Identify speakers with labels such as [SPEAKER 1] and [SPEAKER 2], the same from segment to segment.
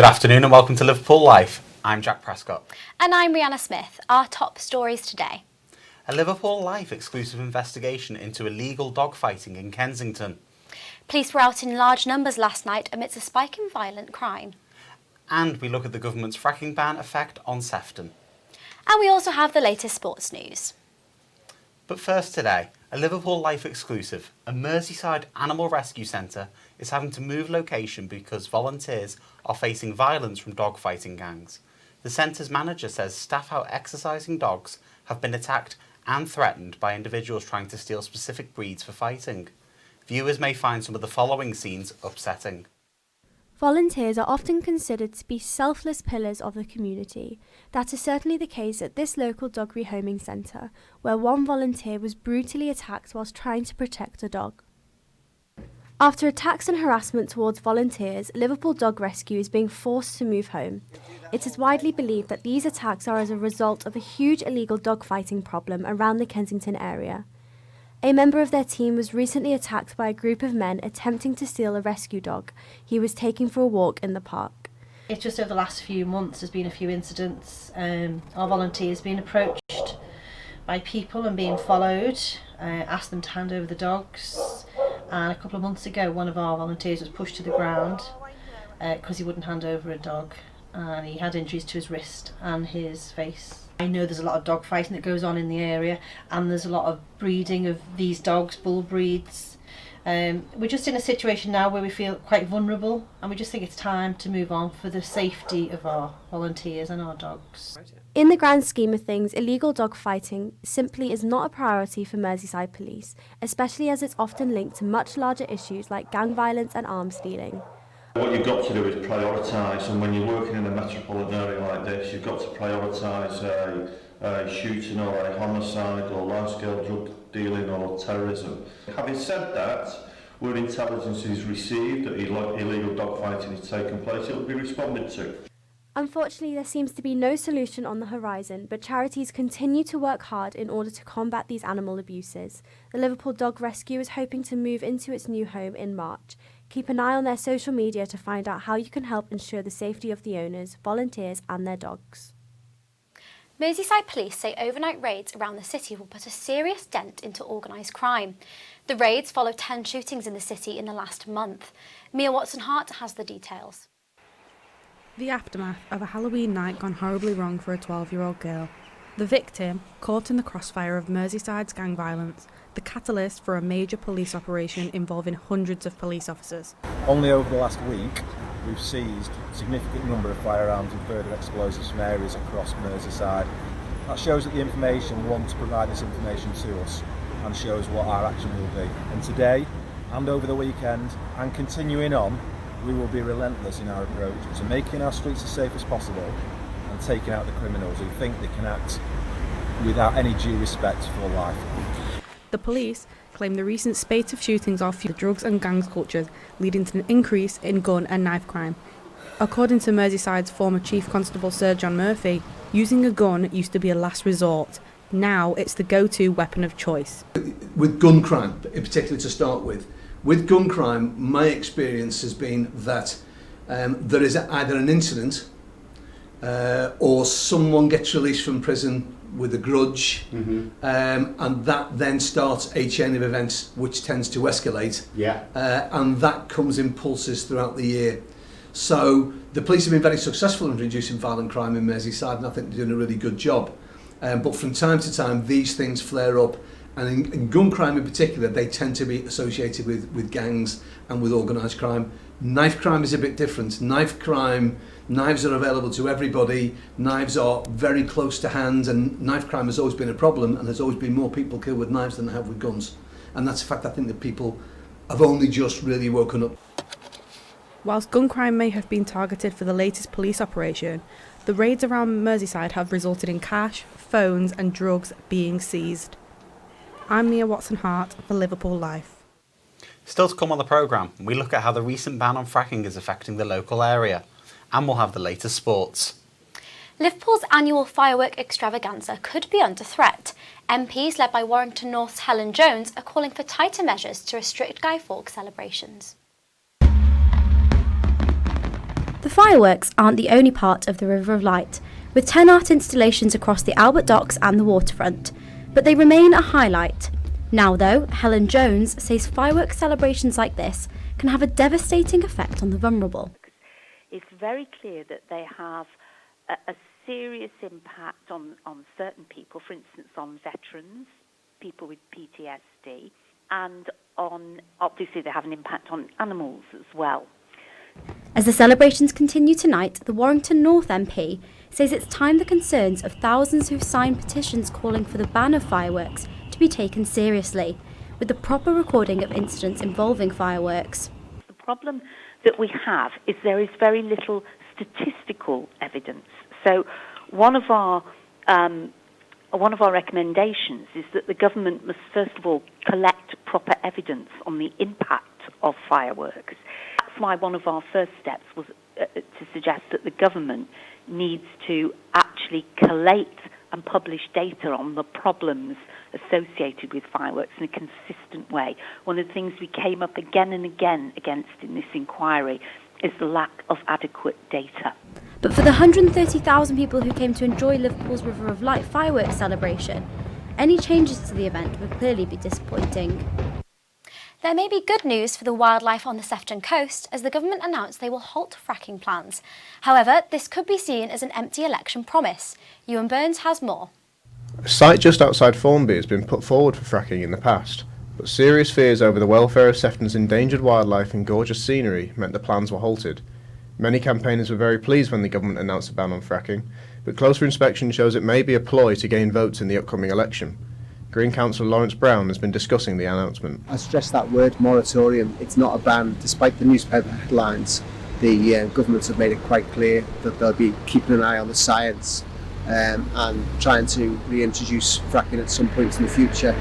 [SPEAKER 1] Good afternoon and welcome to Liverpool Life. I'm Jack Prescott.
[SPEAKER 2] And I'm Rihanna Smith. Our top stories today.
[SPEAKER 1] A Liverpool Life exclusive investigation into illegal dogfighting in Kensington.
[SPEAKER 2] Police were out in large numbers last night amidst a spike in violent crime.
[SPEAKER 1] And we look at the government's fracking ban effect on Sefton.
[SPEAKER 2] And we also have the latest sports news.
[SPEAKER 1] But first today, a Liverpool Life exclusive, a Merseyside animal rescue centre is having to move location because volunteers are facing violence from dogfighting gangs. The centre's manager says staff out exercising dogs have been attacked and threatened by individuals trying to steal specific breeds for fighting. Viewers may find some of the following scenes upsetting.
[SPEAKER 3] Volunteers are often considered to be selfless pillars of the community. That is certainly the case at this local dog rehoming centre, where one volunteer was brutally attacked whilst trying to protect a dog. After attacks and harassment towards volunteers, Liverpool Dog Rescue is being forced to move home. It is widely believed that these attacks are as a result of a huge illegal dogfighting problem around the Kensington area. A member of their team was recently attacked by a group of men attempting to steal a rescue dog he was taking for a walk in the park.
[SPEAKER 4] It's just over the last few months there's been a few incidents. Our volunteers being approached by people and being followed, asked them to hand over the dogs. And a couple of months ago one of our volunteers was pushed to the ground because he wouldn't hand over a dog, and he had injuries to his wrist and his face. I know there's a lot of dog fighting that goes on in the area, and there's a lot of breeding of these dogs, bull breeds. We're just in a situation now where we feel quite vulnerable, and we just think it's time to move on for the safety of our volunteers and our dogs.
[SPEAKER 3] In the grand scheme of things, illegal dog fighting simply is not a priority for Merseyside police, especially as it's often linked to much larger issues like gang violence and arms dealing.
[SPEAKER 5] What you've got to do is prioritise, and when you're working in a metropolitan area like this, you've got to prioritise a shooting or a homicide or large-scale drug dealing or terrorism. Having said that, where intelligence is received that illegal dogfighting is taking place, it will be responded to.
[SPEAKER 3] Unfortunately, there seems to be no solution on the horizon, but charities continue to work hard in order to combat these animal abuses. The Liverpool Dog Rescue is hoping to move into its new home in March. Keep an eye on their social media to find out how you can help ensure the safety of the owners, volunteers and their dogs.
[SPEAKER 2] Merseyside police say overnight raids around the city will put a serious dent into organised crime. The raids follow 10 shootings in the city in the last month. Mia Watson-Hart has the details.
[SPEAKER 6] The aftermath of a Halloween night gone horribly wrong for a 12-year-old girl. The victim, caught in the crossfire of Merseyside's gang violence, the catalyst for a major police operation involving hundreds of police officers.
[SPEAKER 7] Only over the last week, we've seized a significant number of firearms and further explosives from areas across Merseyside. That shows that the information want to provide this information to us and shows what our action will be. And today, and over the weekend, and continuing on, we will be relentless in our approach to making our streets as safe as possible and taking out the criminals who think they can act without any due respect for life.
[SPEAKER 6] The police claim the recent spate of shootings are fueled by drugs and gangs cultures, leading to an increase in gun and knife crime. According to Merseyside's former Chief Constable Sir John Murphy, using a gun used to be a last resort. Now it's the go-to weapon of choice.
[SPEAKER 8] With gun crime, in particular to start with gun crime, my experience has been that there is either an incident or someone gets released from prison with a grudge, and that then starts a chain of events which tends to escalate, and that comes in pulses throughout the year. So the police have been very successful in reducing violent crime in Merseyside, and I think they're doing a really good job. But from time to time these things flare up, and in gun crime in particular they tend to be associated with gangs and with organised crime. Knife crime is a bit different. Knives are available to everybody, knives are very close to hand, and knife crime has always been a problem, and there's always been more people killed with knives than there have with guns. And that's a fact I think that people have only just really woken up.
[SPEAKER 6] Whilst gun crime may have been targeted for the latest police operation, the raids around Merseyside have resulted in cash, phones and drugs being seized. I'm Mia Watson-Hart for Liverpool Life.
[SPEAKER 1] Still to come on the programme, we look at how the recent ban on fracking is affecting the local area, and we'll have the latest sports.
[SPEAKER 2] Liverpool's annual firework extravaganza could be under threat. MPs led by Warrington North's Helen Jones are calling for tighter measures to restrict Guy Fawkes celebrations. The fireworks aren't the only part of the River of Light, with 10 art installations across the Albert Docks and the waterfront, but they remain a highlight. Now though, Helen Jones says fireworks celebrations like this can have a devastating effect on the vulnerable.
[SPEAKER 9] It's very clear that they have a serious impact on certain people, for instance on veterans, people with PTSD, and obviously they have an impact on animals as well.
[SPEAKER 2] As the celebrations continue tonight, the Warrington North MP says it's time the concerns of thousands who've signed petitions calling for the ban of fireworks to be taken seriously, with the proper recording of incidents involving fireworks.
[SPEAKER 9] The problem that we have is there is very little statistical evidence. So one of our recommendations is that the government must first of all collect proper evidence on the impact of fireworks. That's why one of our first steps was to suggest that the government needs to actually collate and publish data on the problems associated with fireworks in a consistent way. One of the things we came up again and again against in this inquiry is the lack of adequate data.
[SPEAKER 2] But for the 130,000 people who came to enjoy Liverpool's River of Light fireworks celebration, any changes to the event would clearly be disappointing. There may be good news for the wildlife on the Sefton coast, as the government announced they will halt fracking plans. However, this could be seen as an empty election promise. Ewan Burns has more.
[SPEAKER 10] A site just outside Formby has been put forward for fracking in the past, but serious fears over the welfare of Sefton's endangered wildlife and gorgeous scenery meant the plans were halted. Many campaigners were very pleased when the government announced a ban on fracking, but closer inspection shows it may be a ploy to gain votes in the upcoming election. Green Councillor Lawrence Brown has been discussing the announcement.
[SPEAKER 11] I stress that word, moratorium. It's not a ban. Despite the newspaper headlines, the governments have made it quite clear that they'll be keeping an eye on the science and trying to reintroduce fracking at some point in the future.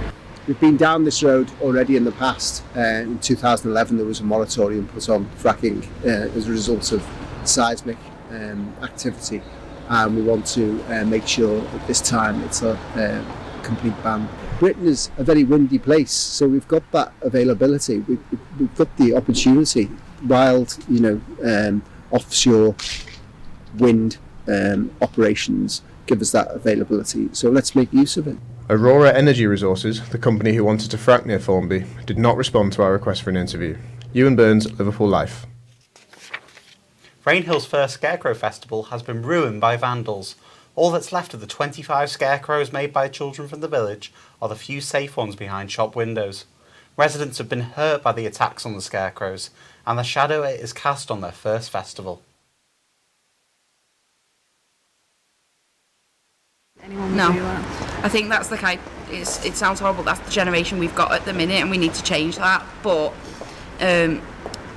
[SPEAKER 11] We've been down this road already in the past. In 2011 there was a moratorium put on fracking as a result of seismic activity, and we want to make sure that this time it's a complete ban. Britain is a very windy place, so we've got that availability. We've got the opportunity. Wild, offshore wind operations give us that availability, so let's make use of it.
[SPEAKER 10] Aurora Energy Resources, the company who wanted to frack near Formby, did not respond to our request for an interview. Ewan Burns, Liverpool Life.
[SPEAKER 1] Rainhill's first Scarecrow Festival has been ruined by vandals. All that's left of the 25 scarecrows made by children from the village are the few safe ones behind shop windows. Residents have been hurt by the attacks on the scarecrows, and the shadow it is cast on their first festival.
[SPEAKER 12] No, I think that's the kind. It sounds horrible. That's the generation we've got at the minute, and we need to change that. But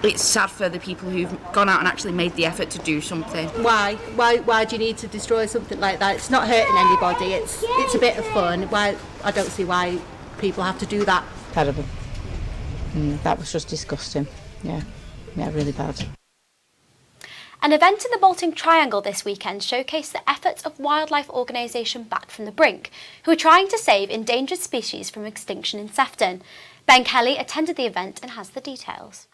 [SPEAKER 12] it's sad for the people who've gone out and actually made the effort to do something.
[SPEAKER 4] Why do you need to destroy something like that? It's not hurting anybody. It's a bit of fun. I don't see why people have to do that.
[SPEAKER 13] Terrible. That was just disgusting. Yeah, really bad.
[SPEAKER 2] An event in the Bulletin Triangle this weekend showcased the efforts of wildlife organisation Back from the Brink, who are trying to save endangered species from extinction in Sefton. Ben Kelly attended the event and has the details.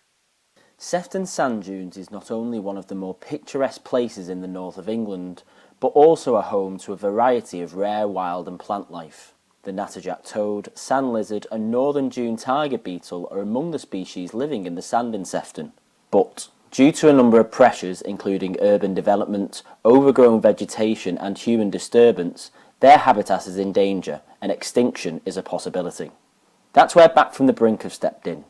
[SPEAKER 14] Sefton Sand Dunes is not only one of the more picturesque places in the north of England, but also a home to a variety of rare wild and plant life. The natterjack toad, sand lizard and northern dune tiger beetle are among the species living in the sand in Sefton. But due to a number of pressures, including urban development, overgrown vegetation and human disturbance, their habitat is in danger and extinction is a possibility. That's where Back from the Brink have stepped in.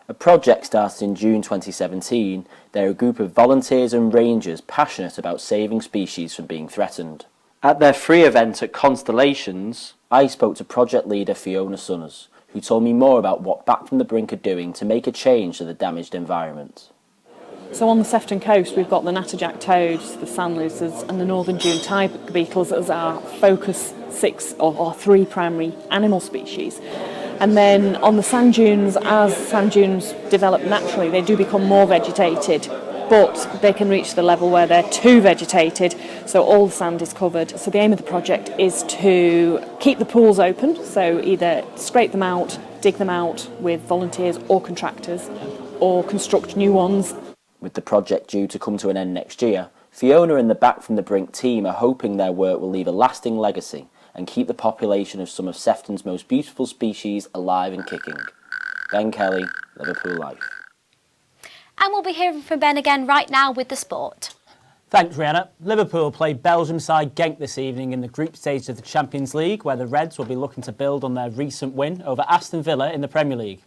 [SPEAKER 14] A project started in June 2017. They're a group of volunteers and rangers passionate about saving species from being threatened. At their free event at Constellations, I spoke to project leader Fiona Sunners, who told me more about what Back from the Brink are doing to make a change to the damaged environment.
[SPEAKER 15] So on the Sefton coast we've got the natterjack toads, the sand lizards and the northern dune tiger beetles as our focus 6 or 3 primary animal species. And then on the sand dunes, as sand dunes develop naturally, they do become more vegetated, but they can reach the level where they're too vegetated, so all the sand is covered. So the aim of the project is to keep the pools open, so either scrape them out, dig them out with volunteers or contractors, or construct new ones.
[SPEAKER 14] With the project due to come to an end next year, Fiona and the Back from the Brink team are hoping their work will leave a lasting legacy and keep the population of some of Sefton's most beautiful species alive and kicking. Ben Kelly, Liverpool Life.
[SPEAKER 2] And we'll be hearing from Ben again right now with the sport.
[SPEAKER 16] Thanks, Rihanna. Liverpool played Belgium side Genk this evening in the group stage of the Champions League, where the Reds will be looking to build on their recent win over Aston Villa in the Premier League.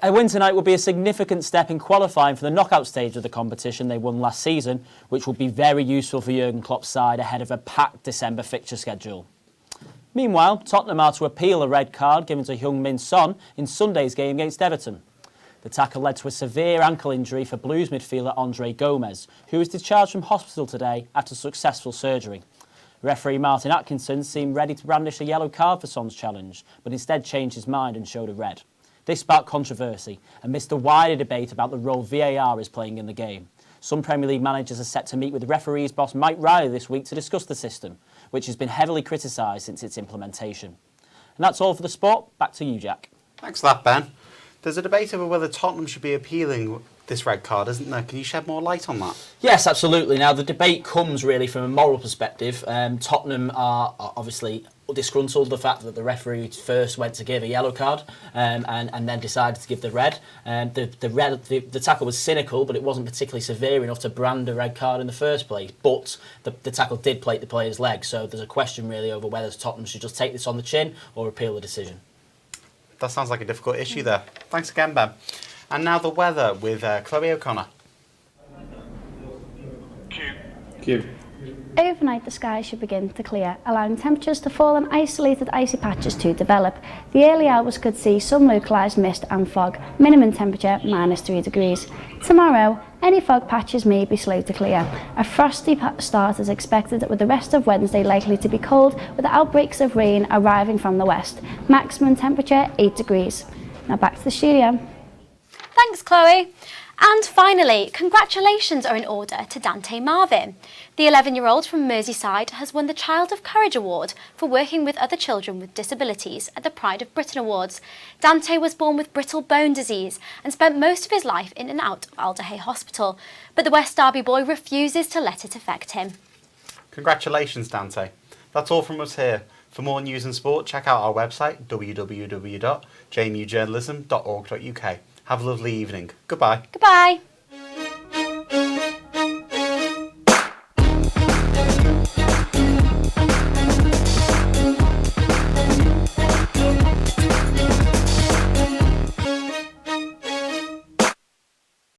[SPEAKER 16] A win tonight will be a significant step in qualifying for the knockout stage of the competition they won last season, which will be very useful for Jurgen Klopp's side ahead of a packed December fixture schedule. Meanwhile, Tottenham are to appeal a red card given to Heung-min Son in Sunday's game against Everton. The tackle led to a severe ankle injury for Blues midfielder Andre Gomez, who was discharged from hospital today after successful surgery. Referee Martin Atkinson seemed ready to brandish a yellow card for Son's challenge, but instead changed his mind and showed a red. This sparked controversy amidst a wider debate about the role VAR is playing in the game. Some Premier League managers are set to meet with the referees boss Mike Riley this week to discuss the system, which has been heavily criticised since its implementation. And that's all for the sport. Back to you, Jack.
[SPEAKER 1] Thanks for that, Ben. There's a debate over whether Tottenham should be appealing this red card, isn't there? Can you shed more light on that?
[SPEAKER 16] Yes, absolutely. Now, the debate comes really from a moral perspective. Tottenham are obviously disgruntled the fact that the referee first went to give a yellow card and then decided to give the red. The tackle was cynical, but it wasn't particularly severe enough to brand a red card in the first place. But the tackle did plate the player's leg, so there's a question really over whether Tottenham should just take this on the chin or appeal the decision.
[SPEAKER 1] That sounds like a difficult issue there. Thanks again, Ben. And now the weather with Chloe O'Connor.
[SPEAKER 17] Q.
[SPEAKER 18] Overnight, the skies should begin to clear, allowing temperatures to fall and isolated icy patches to develop. The early hours could see some localised mist and fog, minimum temperature -3 degrees. Tomorrow, any fog patches may be slow to clear. A frosty start is expected, with the rest of Wednesday likely to be cold, with outbreaks of rain arriving from the west. Maximum temperature 8 degrees. Now back to the studio.
[SPEAKER 2] Thanks, Chloe. And finally, congratulations are in order to Dante Marvin. The 11-year-old from Merseyside has won the Child of Courage Award for working with other children with disabilities at the Pride of Britain Awards. Dante was born with brittle bone disease and spent most of his life in and out of Alderhay Hospital, but the West Derby boy refuses to let it affect him.
[SPEAKER 1] Congratulations, Dante. That's all from us here. For more news and sport, check out our website, www.jmujournalism.org.uk. Have a lovely evening. Goodbye.
[SPEAKER 2] Goodbye.